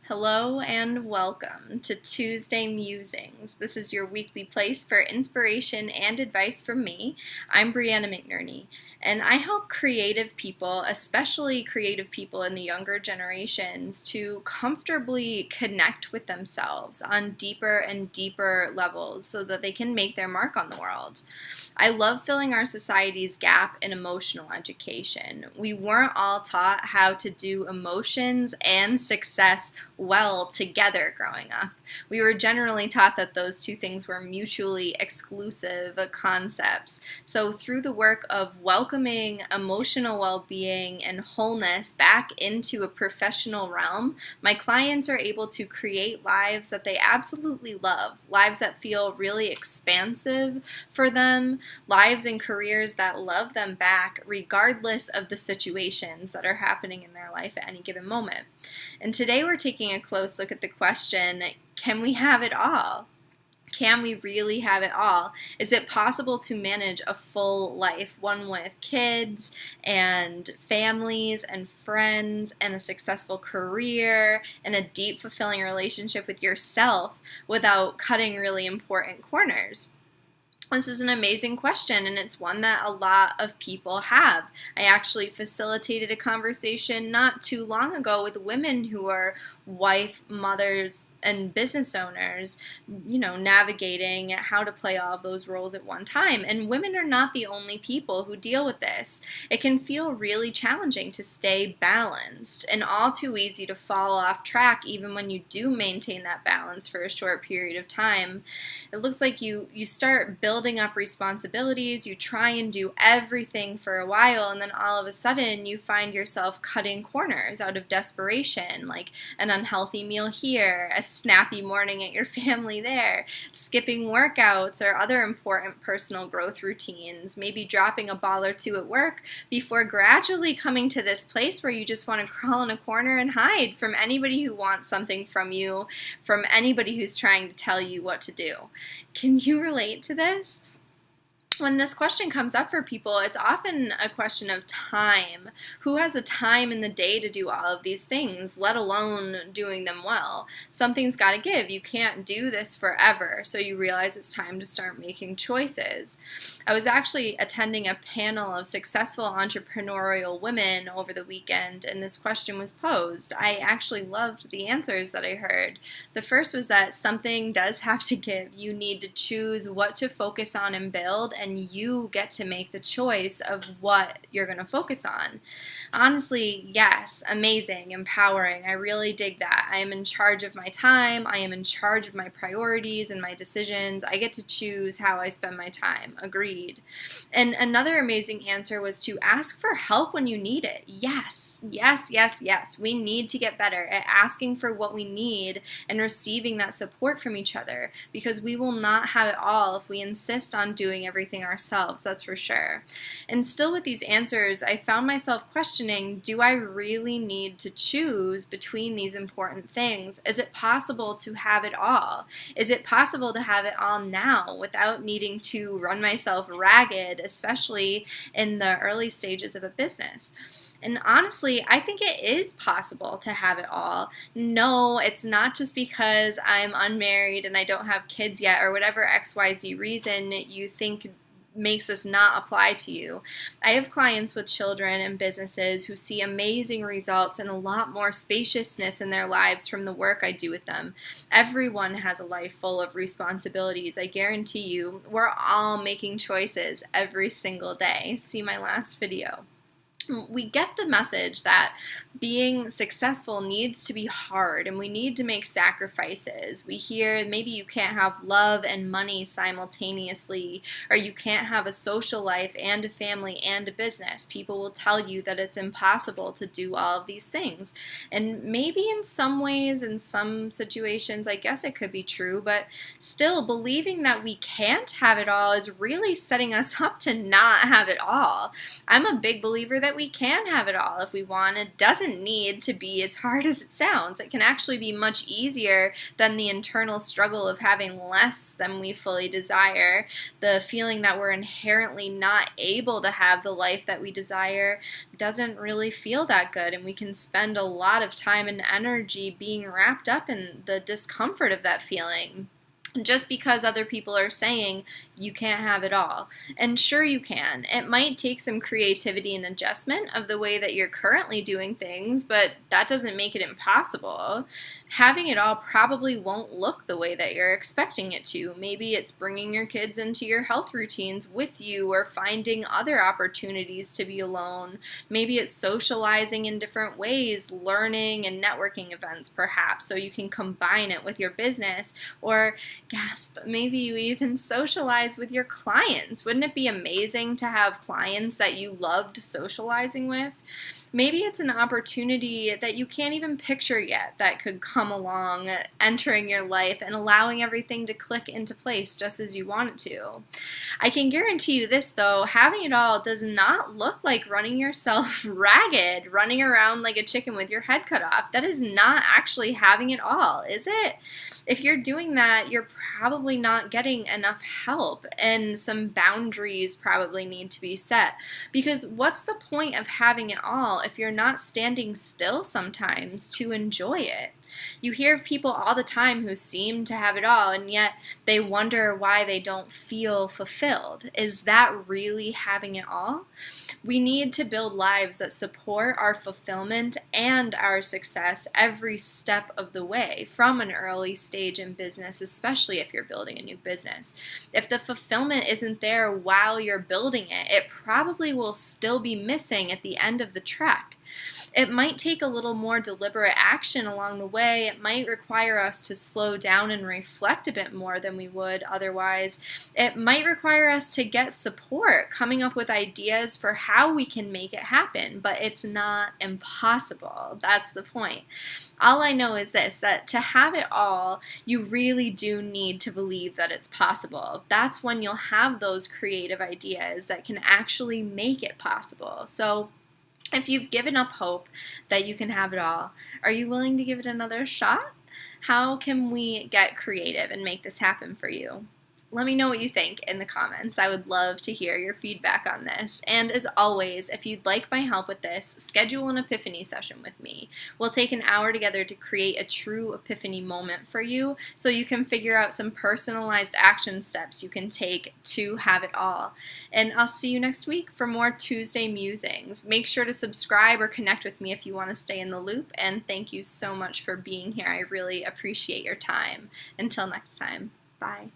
Hello and welcome to Tuesday Musings. This is your weekly place for inspiration and advice from me. I'm Brianna McNerney, and I help creative people, especially creative people in the younger generations, to comfortably connect with themselves on deeper and deeper levels so that they can make their mark on the world. I love filling our society's gap in emotional education. We weren't all taught how to do emotions and success well together growing up. We were generally taught that those two things were mutually exclusive concepts. So through the work of welcoming emotional well-being and wholeness back into a professional realm, my clients are able to create lives that they absolutely love, lives that feel really expansive for them, lives and careers that love them back regardless of the situations that are happening in their life at any given moment. And today we're taking a close look at the question, can we have it all? Can we really have it all? Is it possible to manage a full life, one with kids and families and friends and a successful career and a deep, fulfilling relationship with yourself without cutting really important corners? This is an amazing question, and it's one that a lot of people have. I actually facilitated a conversation not too long ago with women who are wife, mothers, and business owners, navigating how to play all of those roles at one time. And women are not the only people who deal with this. It can feel really challenging to stay balanced and all too easy to fall off track even when you do maintain that balance for a short period of time. It looks like you start building up responsibilities, you try and do everything for a while, and then all of a sudden you find yourself cutting corners out of desperation, like an unhealthy meal here, a snappy morning at your family there, skipping workouts or other important personal growth routines, maybe dropping a ball or two at work before gradually coming to this place where you just want to crawl in a corner and hide from anybody who wants something from you, from anybody who's trying to tell you what to do. Can you relate to this? When this question comes up for people, it's often a question of time. Who has the time in the day to do all of these things, let alone doing them well? Something's got to give. You can't do this forever, so you realize it's time to start making choices. I was actually attending a panel of successful entrepreneurial women over the weekend, and this question was posed. I actually loved the answers that I heard. The first was that something does have to give. You need to choose what to focus on and build, and you get to make the choice of what you're going to focus on. Honestly, yes, amazing, empowering. I really dig that. I am in charge of my time. I am in charge of my priorities and my decisions. I get to choose how I spend my time. Agreed. And another amazing answer was to ask for help when you need it. Yes, yes, yes, yes. We need to get better at asking for what we need and receiving that support from each other, because we will not have it all if we insist on doing everything ourselves, that's for sure. And still with these answers, I found myself questioning, do I really need to choose between these important things? Is it possible to have it all? Is it possible to have it all now without needing to run myself ragged, especially in the early stages of a business? And honestly, I think it is possible to have it all. No, it's not just because I'm unmarried and I don't have kids yet or whatever XYZ reason you think makes this not apply to you. I have clients with children and businesses who see amazing results and a lot more spaciousness in their lives from the work I do with them. Everyone has a life full of responsibilities. I guarantee you, we're all making choices every single day. See my last video. We get the message that being successful needs to be hard and we need to make sacrifices. We hear maybe you can't have love and money simultaneously, or you can't have a social life and a family and a business. People will tell you that it's impossible to do all of these things. And maybe in some ways, in some situations, I guess it could be true, but still believing that we can't have it all is really setting us up to not have it all. I'm a big believer that we can have it all if we want. It doesn't doesn't need to be as hard as it sounds. It can actually be much easier than the internal struggle of having less than we fully desire. The feeling that we're inherently not able to have the life that we desire doesn't really feel that good, and we can spend a lot of time and energy being wrapped up in the discomfort of that feeling, just because other people are saying you can't have it all. And sure you can. It might take some creativity and adjustment of the way that you're currently doing things, but that doesn't make it impossible. Having it all probably won't look the way that you're expecting it to. Maybe it's bringing your kids into your health routines with you, or finding other opportunities to be alone. Maybe it's socializing in different ways, learning and networking events perhaps, so you can combine it with your business. Or gasp, maybe you even socialize with your clients. Wouldn't it be amazing to have clients that you loved socializing with? Maybe it's an opportunity that you can't even picture yet that could come along, entering your life and allowing everything to click into place just as you want it to. I can guarantee you this though, having it all does not look like running yourself ragged, running around like a chicken with your head cut off. That is not actually having it all, is it? If you're doing that, you're probably not getting enough help, and some boundaries probably need to be set. Because what's the point of having it all if you're not standing still sometimes to enjoy it? You hear of people all the time who seem to have it all, and yet they wonder why they don't feel fulfilled. Is that really having it all? We need to build lives that support our fulfillment and our success every step of the way, from an early stage in business, especially if you're building a new business. If the fulfillment isn't there while you're building it, it probably will still be missing at the end of the trek. It might take a little more deliberate action along the way. It might require us to slow down and reflect a bit more than we would otherwise. It might require us to get support, coming up with ideas for how we can make it happen, but it's not impossible. That's the point. All I know is this, that to have it all, you really do need to believe that it's possible. That's when you'll have those creative ideas that can actually make it possible. So if you've given up hope that you can have it all, are you willing to give it another shot? How can we get creative and make this happen for you? Let me know what you think in the comments. I would love to hear your feedback on this. And as always, if you'd like my help with this, schedule an epiphany session with me. We'll take an hour together to create a true epiphany moment for you, so you can figure out some personalized action steps you can take to have it all. And I'll see you next week for more Tuesday Musings. Make sure to subscribe or connect with me if you want to stay in the loop. And thank you so much for being here. I really appreciate your time. Until next time, bye.